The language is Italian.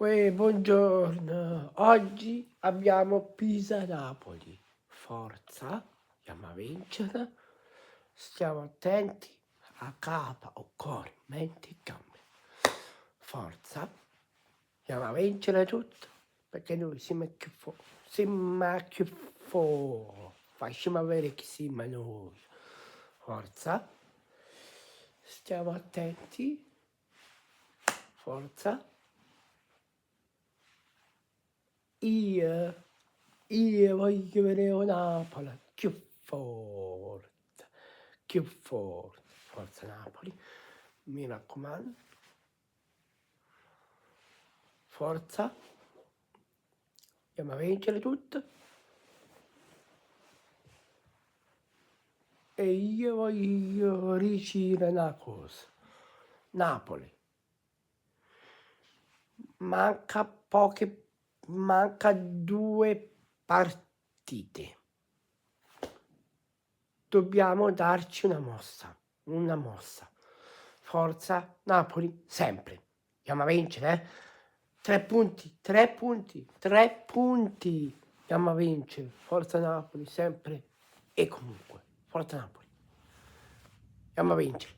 Uè, buongiorno, oggi abbiamo Pisa-Napoli. Forza, andiamo a vincere. Stiamo attenti a capa, o cuore, mente e gambe. Forza, andiamo a vincere tutto, perché noi siamo più forti. Facciamo vedere chi siamo noi. Forza, stiamo attenti. Forza. Io voglio vedere Napoli più forte, forza Napoli, mi raccomando, forza, andiamo a vincere tutto. E io voglio riuscire una cosa, Napoli, manca 2 partite. Dobbiamo darci una mossa. Forza Napoli, sempre. Andiamo a vincere, eh? 3 punti. Andiamo a vincere. Forza Napoli, sempre e comunque. Forza Napoli. Andiamo a vincere.